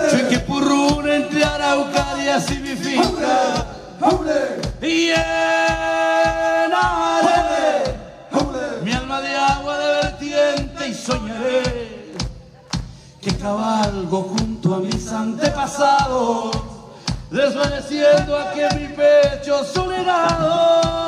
Soy que purrún entre araucarias y mi finca y llenaré mi alma de agua de vertiente y soñaré que cabalgo junto a mis antepasados, desvaneciendo aquí en mi pecho su legado.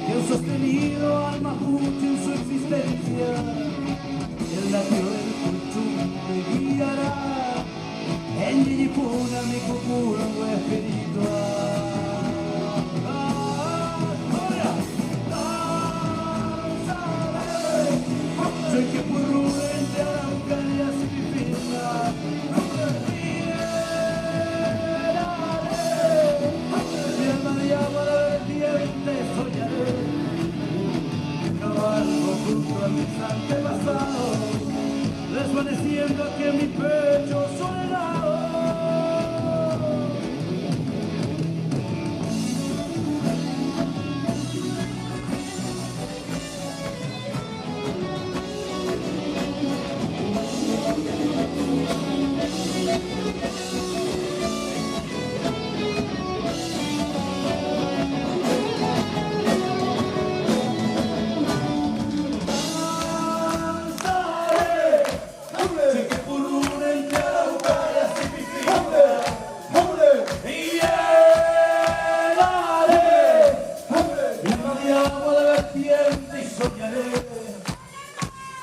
Que han sostenido al mapuche en su existencia, el latio del culchum me guiará, en Yiyipuna mi cucuro espiritual. Soy que purru entre araucarias y mi finca. Junto a mis antepasados, desvaneciendo aquí en mi pecho soledad.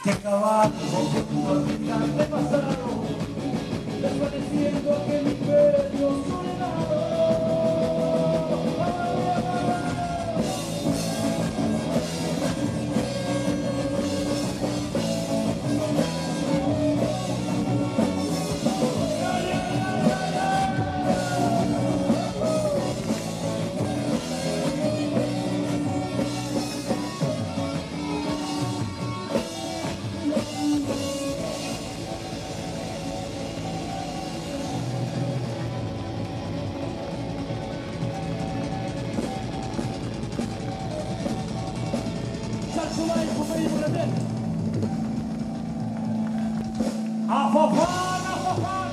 Que cabalgo junto a mi antepasado, desvaneciendo que mi pecho soledad. Afofana, afofana.